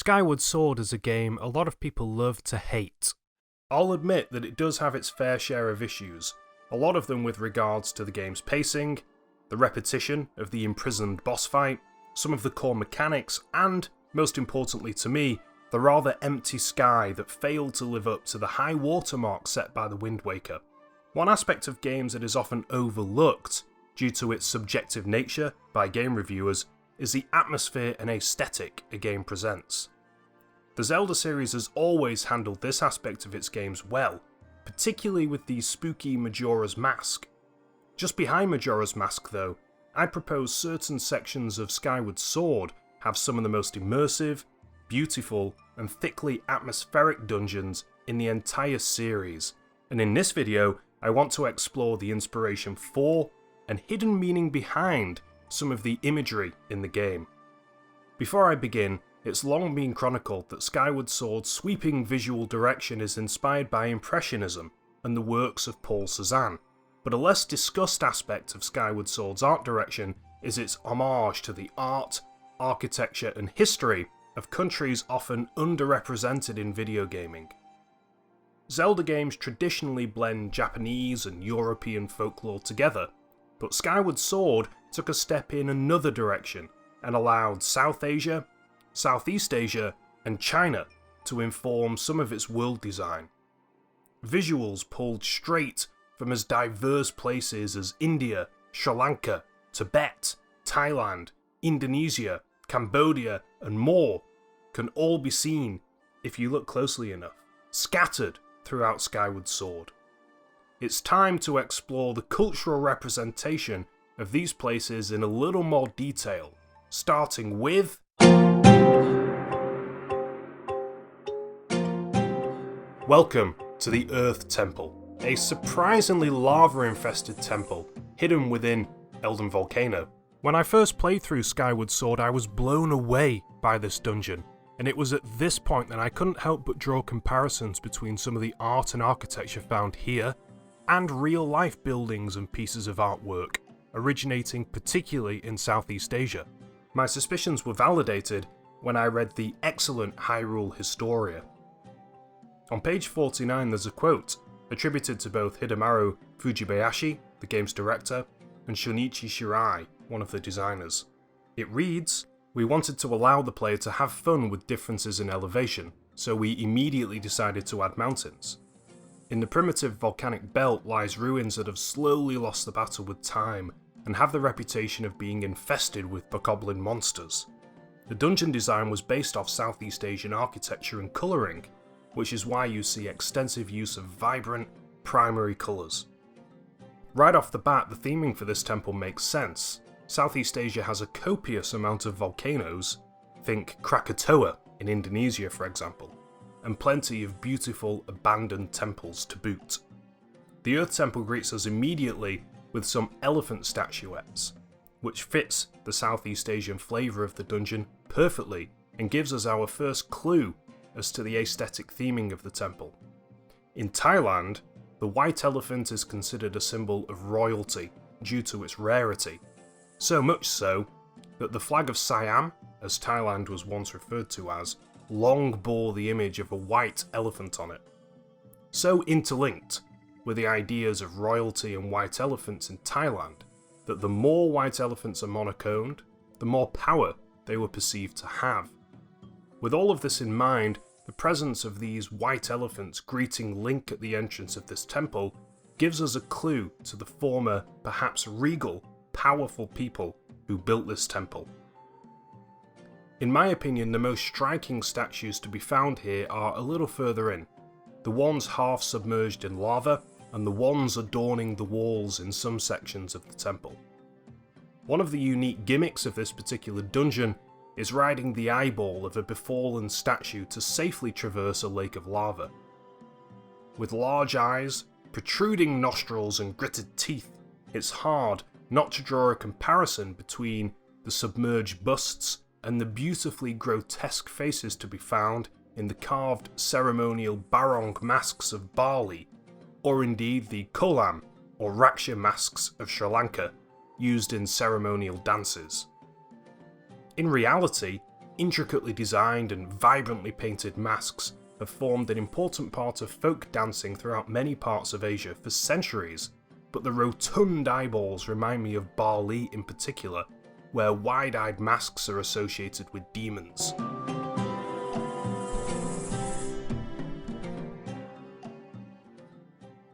Skyward Sword is a game a lot of people love to hate. I'll admit that it does have its fair share of issues, a lot of them with regards to the game's pacing, the repetition of the imprisoned boss fight, some of the core mechanics, and, most importantly to me, the rather empty sky that failed to live up to the high watermark set by the Wind Waker. One aspect of games that is often overlooked, due to its subjective nature by game reviewers, is the atmosphere and aesthetic a game presents. The Zelda series has always handled this aspect of its games well, particularly with the spooky Majora's Mask. Just behind Majora's Mask though, I propose certain sections of Skyward Sword have some of the most immersive, beautiful, and thickly atmospheric dungeons in the entire series, and in this video I want to explore the inspiration for and hidden meaning behind some of the imagery in the game. Before I begin, it's long been chronicled that Skyward Sword's sweeping visual direction is inspired by Impressionism and the works of Paul Cézanne, but a less discussed aspect of Skyward Sword's art direction is its homage to the art, architecture and history of countries often underrepresented in video gaming. Zelda games traditionally blend Japanese and European folklore together, but Skyward Sword took a step in another direction and allowed South Asia, Southeast Asia and China to inform some of its world design. Visuals pulled straight from as diverse places as India, Sri Lanka, Tibet, Thailand, Indonesia, Cambodia and more can all be seen, if you look closely enough, scattered throughout Skyward Sword. It's time to explore the cultural representation of these places in a little more detail, starting with welcome to the Earth Temple, a surprisingly lava-infested temple hidden within Elden Volcano. When I first played through Skyward Sword, I was blown away by this dungeon, and it was at this point that I couldn't help but draw comparisons between some of the art and architecture found here and real-life buildings and pieces of artwork, originating particularly in Southeast Asia. My suspicions were validated when I read the excellent Hyrule Historia. On page 49 there's a quote, attributed to both Hidemaru Fujibayashi, the game's director, and Shunichi Shirai, one of the designers. It reads, "We wanted to allow the player to have fun with differences in elevation, so we immediately decided to add mountains. In the primitive volcanic belt lies ruins that have slowly lost the battle with time and have the reputation of being infested with bokoblin monsters. The dungeon design was based off Southeast Asian architecture and colouring, which is why you see extensive use of vibrant, primary colours. Right off the bat, the theming for this temple makes sense. Southeast Asia has a copious amount of volcanoes, think Krakatoa in Indonesia for example, and plenty of beautiful abandoned temples to boot. The Earth Temple greets us immediately with some elephant statuettes, which fits the Southeast Asian flavour of the dungeon perfectly and gives us our first clue as to the aesthetic theming of the temple. In Thailand, the white elephant is considered a symbol of royalty due to its rarity, so much so that the flag of Siam, as Thailand was once referred to as, long bore the image of a white elephant on it. So interlinked were the ideas of royalty and white elephants in Thailand that the more white elephants are monarch-owned, the more power they were perceived to have. With all of this in mind, the presence of these white elephants greeting Link at the entrance of this temple gives us a clue to the former, perhaps regal, powerful people who built this temple. In my opinion, the most striking statues to be found here are a little further in, the ones half submerged in lava and the ones adorning the walls in some sections of the temple. One of the unique gimmicks of this particular dungeon is riding the eyeball of a befallen statue to safely traverse a lake of lava. With large eyes, protruding nostrils and gritted teeth, it's hard not to draw a comparison between the submerged busts and the beautifully grotesque faces to be found in the carved ceremonial barong masks of Bali, or indeed the kolam or raksha masks of Sri Lanka, used in ceremonial dances. In reality, intricately designed and vibrantly painted masks have formed an important part of folk dancing throughout many parts of Asia for centuries, but the rotund eyeballs remind me of Bali in particular, where wide-eyed masks are associated with demons.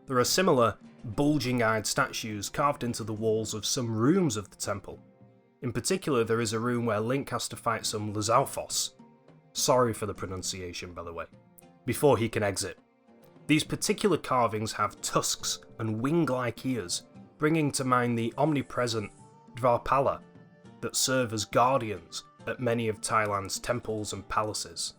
There are similar, bulging-eyed statues carved into the walls of some rooms of the temple. In particular, there is a room where Link has to fight some Lizalfos. Sorry for the pronunciation, by the way. Before he can exit. These particular carvings have tusks and wing-like ears, bringing to mind the omnipresent Dvarpala that serve as guardians at many of Thailand's temples and palaces.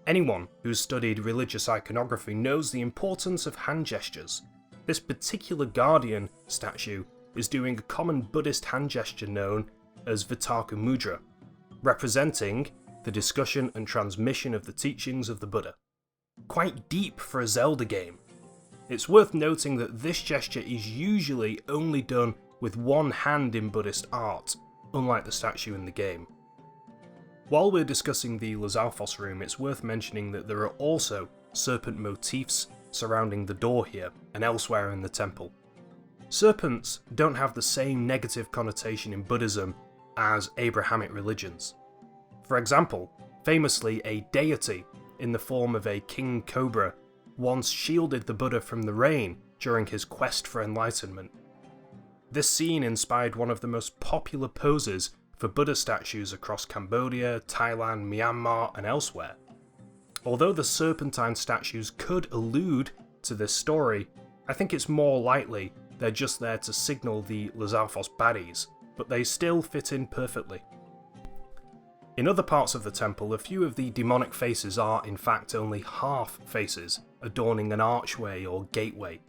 Anyone who's studied religious iconography knows the importance of hand gestures. This particular guardian statue is doing a common Buddhist hand gesture known as Vitakka Mudra, representing the discussion and transmission of the teachings of the Buddha. Quite deep for a Zelda game. It's worth noting that this gesture is usually only done with one hand in Buddhist art, unlike the statue in the game. While we're discussing the Lizalfos room, it's worth mentioning that there are also serpent motifs surrounding the door here and elsewhere in the temple. Serpents don't have the same negative connotation in Buddhism as Abrahamic religions. For example, famously a deity in the form of a king cobra once shielded the Buddha from the rain during his quest for enlightenment. This scene inspired one of the most popular poses for Buddha statues across Cambodia, Thailand, Myanmar and elsewhere. Although the serpentine statues could allude to this story, I think it's more likely they're just there to signal the Lizalfos baddies, but they still fit in perfectly. In other parts of the temple, a few of the demonic faces are in fact only half faces, adorning an archway or gateway.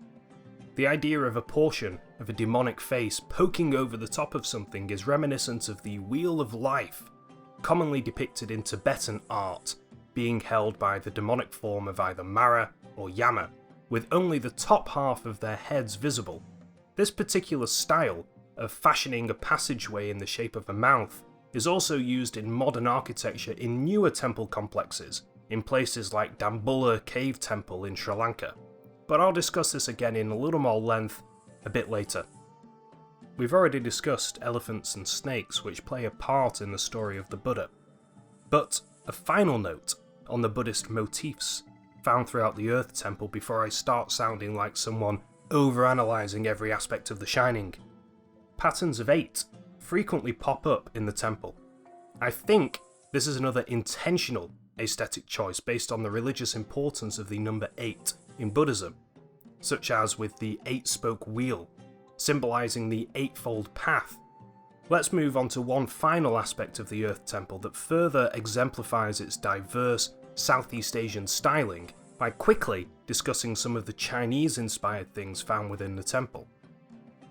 The idea of a portion of a demonic face poking over the top of something is reminiscent of the Wheel of Life, commonly depicted in Tibetan art, being held by the demonic form of either Mara or Yama, with only the top half of their heads visible. This particular style of fashioning a passageway in the shape of a mouth is also used in modern architecture in newer temple complexes, in places like Dambulla Cave Temple in Sri Lanka. But I'll discuss this again in a little more length a bit later. We've already discussed elephants and snakes, which play a part in the story of the Buddha. But a final note on the Buddhist motifs found throughout the Earth Temple before I start sounding like someone overanalyzing every aspect of The Shining. Patterns of 8 frequently pop up in the temple. I think this is another intentional aesthetic choice based on the religious importance of the number 8 in Buddhism, such as with the 8-spoke wheel, symbolising the eightfold path. Let's move on to one final aspect of the Earth Temple that further exemplifies its diverse Southeast Asian styling by quickly discussing some of the Chinese-inspired things found within the temple.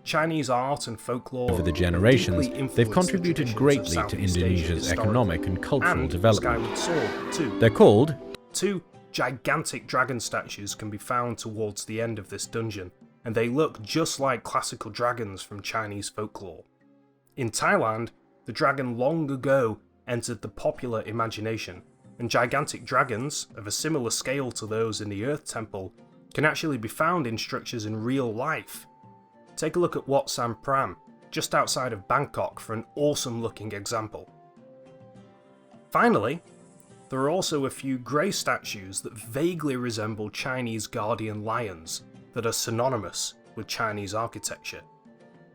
Chinese art and folklore over the generations, they've contributed greatly to Indonesia's economic and cultural development. Skyward Sword, too. They're called... 2 gigantic dragon statues can be found towards the end of this dungeon, and they look just like classical dragons from Chinese folklore. In Thailand, the dragon long ago entered the popular imagination, and gigantic dragons, of a similar scale to those in the Earth Temple, can actually be found in structures in real life. Take a look at Wat Sampram, just outside of Bangkok, for an awesome looking example. Finally, there are also a few grey statues that vaguely resemble Chinese guardian lions that are synonymous with Chinese architecture,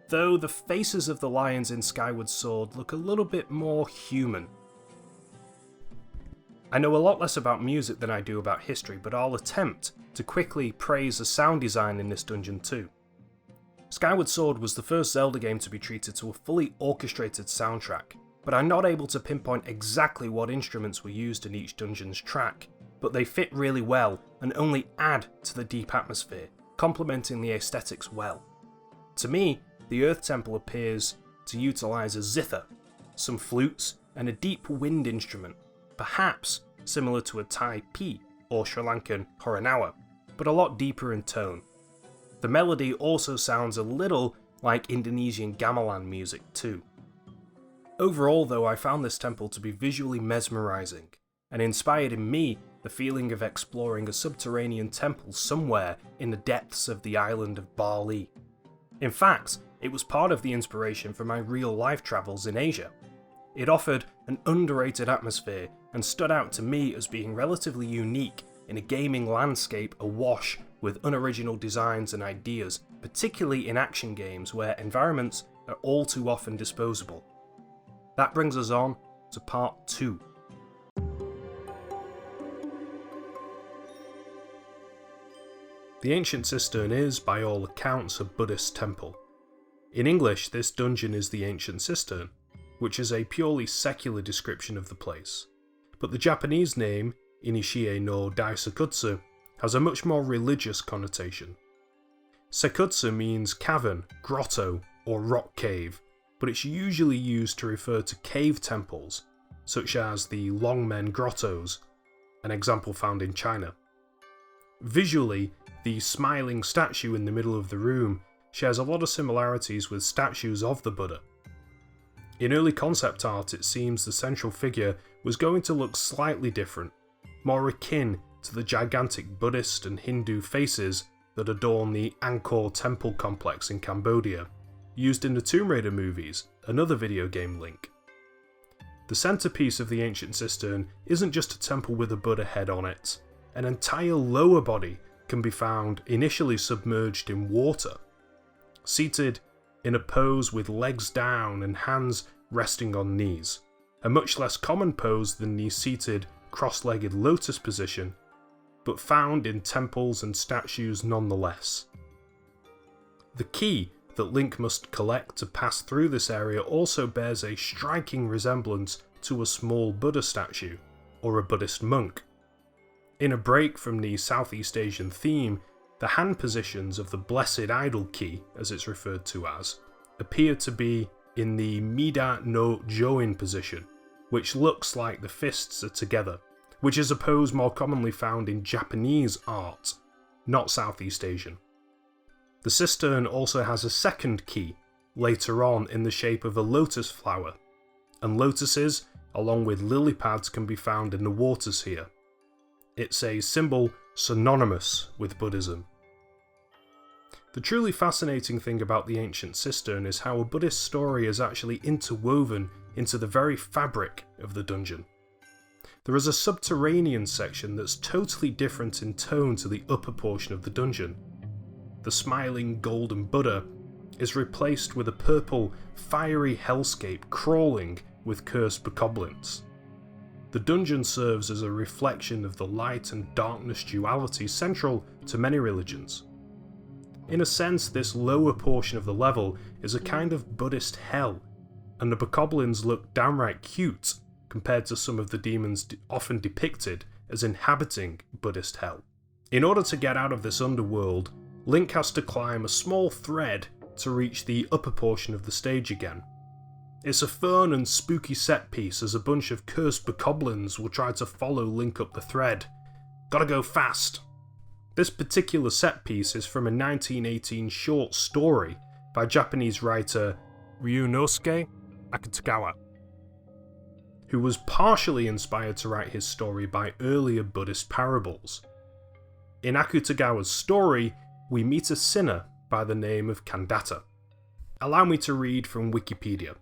though the faces of the lions in Skyward Sword look a little bit more human. I know a lot less about music than I do about history, but I'll attempt to quickly praise the sound design in this dungeon too. Skyward Sword was the first Zelda game to be treated to a fully orchestrated soundtrack, but I'm not able to pinpoint exactly what instruments were used in each dungeon's track, but they fit really well and only add to the deep atmosphere, complementing the aesthetics well. To me, the Earth Temple appears to utilise a zither, some flutes, and a deep wind instrument, perhaps similar to a Thai pi or Sri Lankan horanawa, but a lot deeper in tone. The melody also sounds a little like Indonesian gamelan music too. Overall though, I found this temple to be visually mesmerising, and inspired in me the feeling of exploring a subterranean temple somewhere in the depths of the island of Bali. In fact, it was part of the inspiration for my real-life travels in Asia. It offered an underrated atmosphere and stood out to me as being relatively unique in a gaming landscape awash with unoriginal designs and ideas, particularly in action games where environments are all too often disposable. That brings us on to part 2. The ancient cistern is, by all accounts, a Buddhist temple. In English, this dungeon is the ancient cistern, which is a purely secular description of the place. But the Japanese name, Inishie no Daisakutsu, has a much more religious connotation. Sekutsu means cavern, grotto, or rock cave, but it's usually used to refer to cave temples, such as the Longmen Grottos, an example found in China. Visually, the smiling statue in the middle of the room shares a lot of similarities with statues of the Buddha. In early concept art, it seems the central figure was going to look slightly different, more akin to the gigantic Buddhist and Hindu faces that adorn the Angkor Temple complex in Cambodia, used in the Tomb Raider movies, another video game link. The centrepiece of the ancient cistern isn't just a temple with a Buddha head on it. An entire lower body can be found initially submerged in water, seated in a pose with legs down and hands resting on knees, a much less common pose than the seated, cross-legged lotus position, but found in temples and statues nonetheless. The key that Link must collect to pass through this area also bears a striking resemblance to a small Buddha statue, or a Buddhist monk. In a break from the Southeast Asian theme, the hand positions of the Blessed Idol key, as it's referred to as, appear to be in the Mida no Join position, which looks like the fists are together, which is a pose more commonly found in Japanese art, not Southeast Asian. The cistern also has a second key, later on in the shape of a lotus flower, and lotuses, along with lily pads, can be found in the waters here. It's a symbol synonymous with Buddhism. The truly fascinating thing about the ancient cistern is how a Buddhist story is actually interwoven into the very fabric of the dungeon. There is a subterranean section that's totally different in tone to the upper portion of the dungeon. The smiling golden Buddha is replaced with a purple, fiery hellscape crawling with cursed bokoblins. The dungeon serves as a reflection of the light and darkness duality central to many religions. In a sense, this lower portion of the level is a kind of Buddhist hell, and the bokoblins look downright cute compared to some of the demons often depicted as inhabiting Buddhist hell. In order to get out of this underworld, Link has to climb a small thread to reach the upper portion of the stage again. It's a fun and spooky set piece as a bunch of cursed bokoblins will try to follow Link up the thread. Gotta go fast! This particular set piece is from a 1918 short story by Japanese writer Ryunosuke Akutagawa, who was partially inspired to write his story by earlier Buddhist parables. In Akutagawa's story, we meet a sinner by the name of Kandata. Allow me to read from Wikipedia.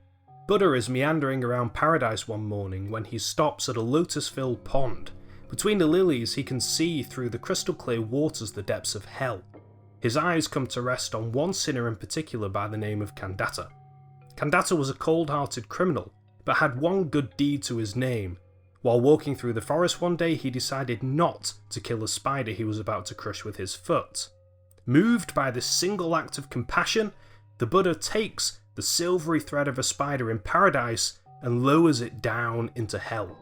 Buddha is meandering around paradise one morning when he stops at a lotus-filled pond. Between the lilies he can see through the crystal clear waters the depths of hell. His eyes come to rest on one sinner in particular by the name of Kandata. Kandata was a cold-hearted criminal, but had one good deed to his name. While walking through the forest one day, he decided not to kill a spider he was about to crush with his foot. Moved by this single act of compassion, the Buddha takes the silvery thread of a spider in paradise and lowers it down into hell.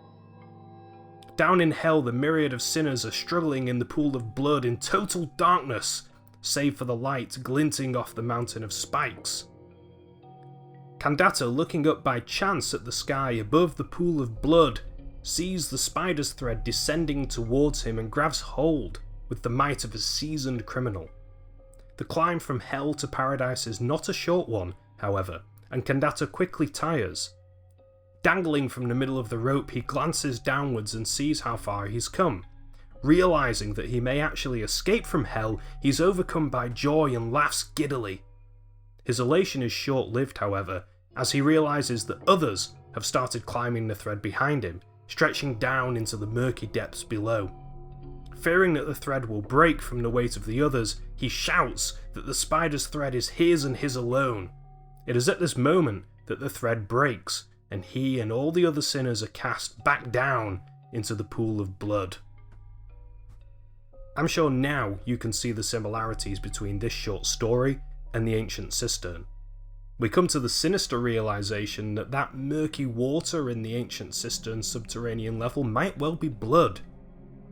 Down in hell, the myriad of sinners are struggling in the pool of blood in total darkness, save for the light glinting off the mountain of spikes. Kandata, looking up by chance at the sky above the pool of blood, sees the spider's thread descending towards him and grabs hold with the might of a seasoned criminal. The climb from hell to paradise is not a short one, however, and Kandata quickly tires. Dangling from the middle of the rope, he glances downwards and sees how far he's come. Realising that he may actually escape from hell, he's overcome by joy and laughs giddily. His elation is short-lived, however, as he realises that others have started climbing the thread behind him, stretching down into the murky depths below. Fearing that the thread will break from the weight of the others, he shouts that the spider's thread is his and his alone. It is at this moment that the thread breaks, and he and all the other sinners are cast back down into the pool of blood. I'm sure now you can see the similarities between this short story and the ancient cistern. We come to the sinister realisation that that murky water in the ancient cistern's subterranean level might well be blood.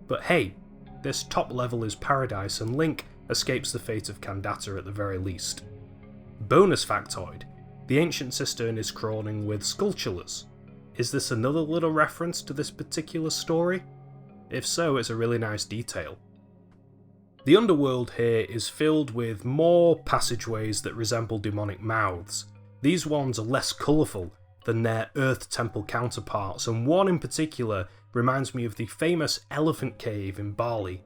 But hey, this top level is paradise and Link escapes the fate of Kandata at the very least. Bonus factoid, the ancient cistern is crawling with sculptures. Is this another little reference to this particular story? If so, it's a really nice detail. The underworld here is filled with more passageways that resemble demonic mouths. These ones are less colourful than their Earth Temple counterparts, and one in particular reminds me of the famous Elephant Cave in Bali.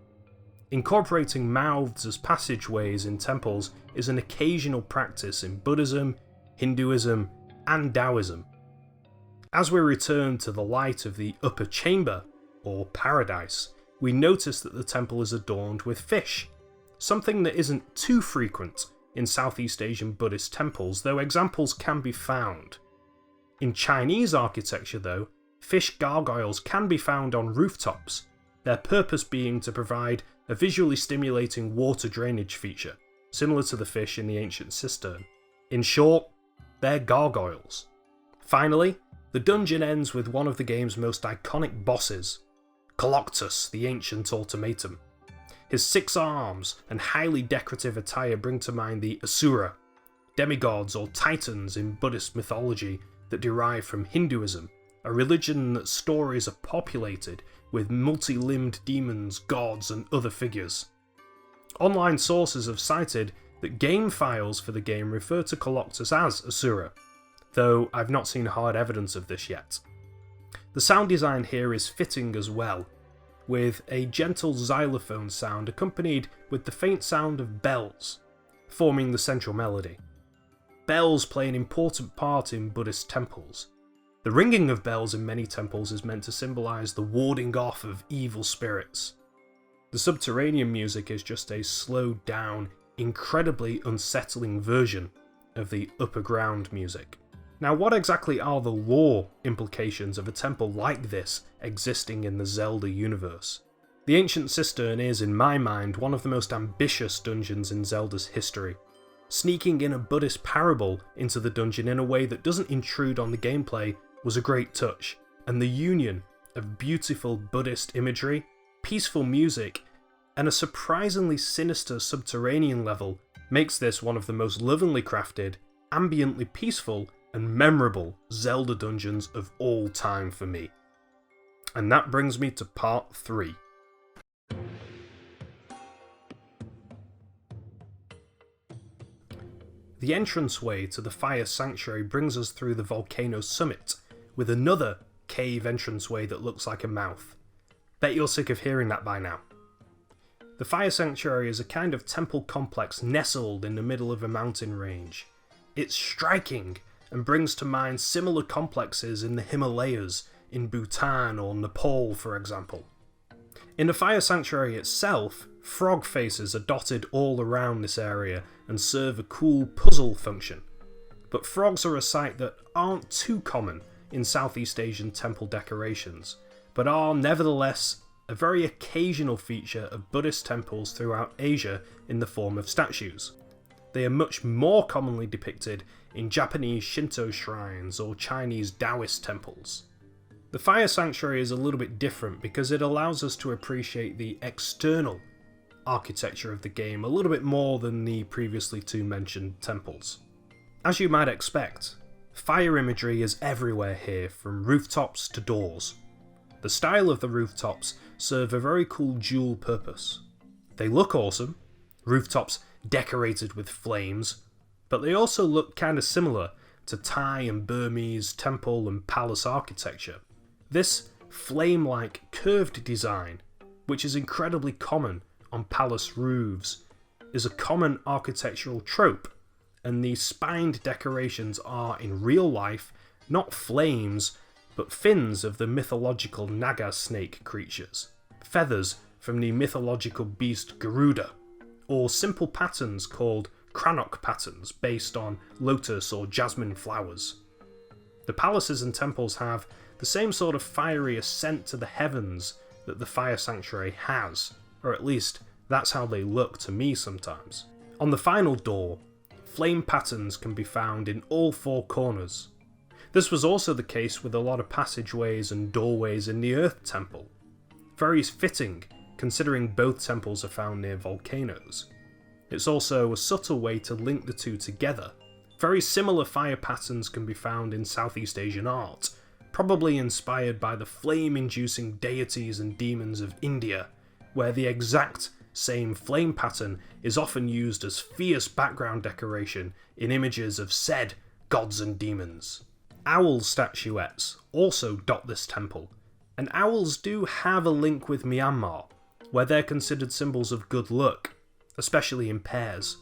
Incorporating mouths as passageways in temples is an occasional practice in Buddhism, Hinduism, and Taoism. As we return to the light of the upper chamber, or paradise, we notice that the temple is adorned with fish, something that isn't too frequent in Southeast Asian Buddhist temples, though examples can be found. In Chinese architecture though, fish gargoyles can be found on rooftops, their purpose being to provide a visually stimulating water drainage feature, similar to the fish in the ancient cistern. In short, they're gargoyles. Finally, the dungeon ends with one of the game's most iconic bosses, Coloctus, the Ancient Ultimatum. His 6 arms and highly decorative attire bring to mind the Asura, demigods or titans in Buddhist mythology that derive from Hinduism, a religion that stories are populated with multi-limbed demons, gods, and other figures. Online sources have cited that game files for the game refer to Coloctus as Asura, though I've not seen hard evidence of this yet. The sound design here is fitting as well, with a gentle xylophone sound accompanied with the faint sound of bells, forming the central melody. Bells play an important part in Buddhist temples. The ringing of bells in many temples is meant to symbolise the warding off of evil spirits. The subterranean music is just a slowed down, incredibly unsettling version of the upper ground music. Now, what exactly are the lore implications of a temple like this existing in the Zelda universe? The Ancient Cistern is, in my mind, one of the most ambitious dungeons in Zelda's history. Sneaking in a Buddhist parable into the dungeon in a way that doesn't intrude on the gameplay was a great touch, and the union of beautiful Buddhist imagery, peaceful music, and a surprisingly sinister subterranean level makes this one of the most lovingly crafted, ambiently peaceful, and memorable Zelda dungeons of all time for me. And that brings me to part 3. The entranceway to the Fire Sanctuary brings us through the volcano's summit, with another cave entranceway that looks like a mouth. Bet you're sick of hearing that by now. The Fire Sanctuary is a kind of temple complex nestled in the middle of a mountain range. It's striking and brings to mind similar complexes in the Himalayas, in Bhutan or Nepal for example. In the Fire Sanctuary itself, frog faces are dotted all around this area and serve a cool puzzle function. But frogs are a sight that aren't too common in Southeast Asian temple decorations, but are nevertheless a very occasional feature of Buddhist temples throughout Asia in the form of statues. They are much more commonly depicted in Japanese Shinto shrines or Chinese Taoist temples. The Fire Sanctuary is a little bit different because it allows us to appreciate the external architecture of the game a little bit more than the previously 2 mentioned temples. As you might expect, fire imagery is everywhere here, from rooftops to doors. The style of the rooftops serve a very cool dual purpose. They look awesome, rooftops decorated with flames, but they also look kinda similar to Thai and Burmese temple and palace architecture. This flame-like curved design, which is incredibly common on palace roofs, is a common architectural trope, and these spined decorations are, in real life, not flames, but fins of the mythological Naga snake creatures, feathers from the mythological beast Garuda, or simple patterns called Crannock patterns based on lotus or jasmine flowers. The palaces and temples have the same sort of fiery ascent to the heavens that the Fire Sanctuary has, or at least that's how they look to me sometimes. On the final door, flame patterns can be found in all four corners. This was also the case with a lot of passageways and doorways in the Earth Temple. Very fitting, considering both temples are found near volcanoes. It's also a subtle way to link the two together. Very similar fire patterns can be found in Southeast Asian art, probably inspired by the flame-inducing deities and demons of India, where the exact same flame pattern is often used as fierce background decoration in images of said gods and demons. Owl statuettes also dot this temple, and owls do have a link with Myanmar, where they're considered symbols of good luck, especially in pairs.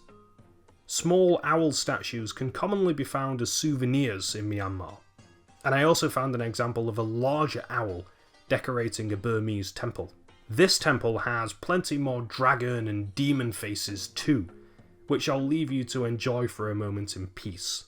Small owl statues can commonly be found as souvenirs in Myanmar, and I also found an example of a larger owl decorating a Burmese temple. This temple has plenty more dragon and demon faces too, which I'll leave you to enjoy for a moment in peace.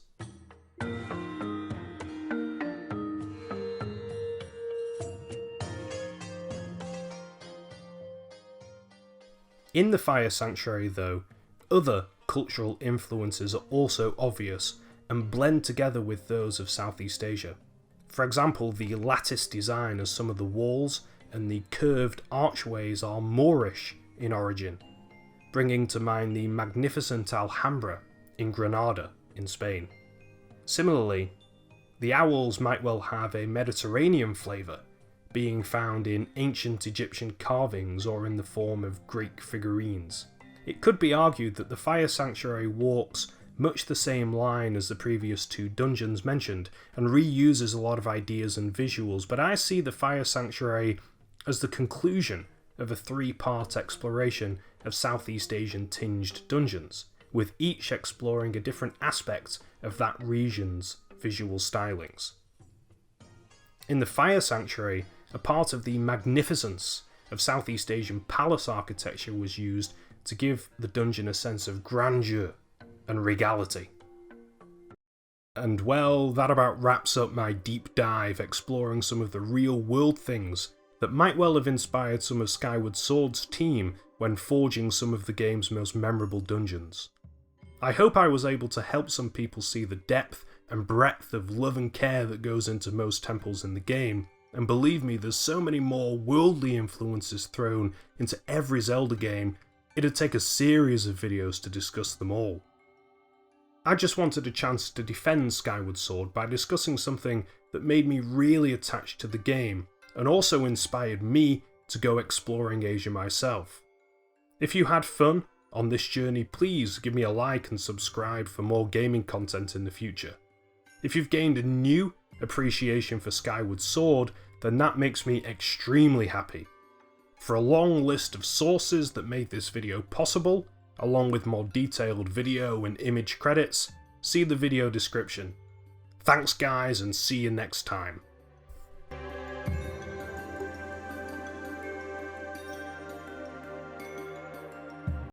In the Fire Sanctuary though, other cultural influences are also obvious and blend together with those of Southeast Asia. For example, the lattice design of some of the walls and the curved archways are Moorish in origin, bringing to mind the magnificent Alhambra in Granada in Spain. Similarly, the owls might well have a Mediterranean flavour, being found in ancient Egyptian carvings or in the form of Greek figurines. It could be argued that the Fire Sanctuary walks much the same line as the previous two dungeons mentioned, and reuses a lot of ideas and visuals, but I see the Fire Sanctuary as the conclusion of a three-part exploration of Southeast Asian tinged dungeons, with each exploring a different aspect of that region's visual stylings. In the Fire Sanctuary, a part of the magnificence of Southeast Asian palace architecture was used to give the dungeon a sense of grandeur and regality. And well, that about wraps up my deep dive exploring some of the real-world things that might well have inspired some of Skyward Sword's team when forging some of the game's most memorable dungeons. I hope I was able to help some people see the depth and breadth of love and care that goes into most temples in the game, and believe me, there's so many more worldly influences thrown into every Zelda game, it'd take a series of videos to discuss them all. I just wanted a chance to defend Skyward Sword by discussing something that made me really attached to the game, and also inspired me to go exploring Asia myself. If you had fun on this journey, please give me a like and subscribe for more gaming content in the future. If you've gained a new appreciation for Skyward Sword, then that makes me extremely happy. For a long list of sources that made this video possible, along with more detailed video and image credits, see the video description. Thanks guys, and see you next time.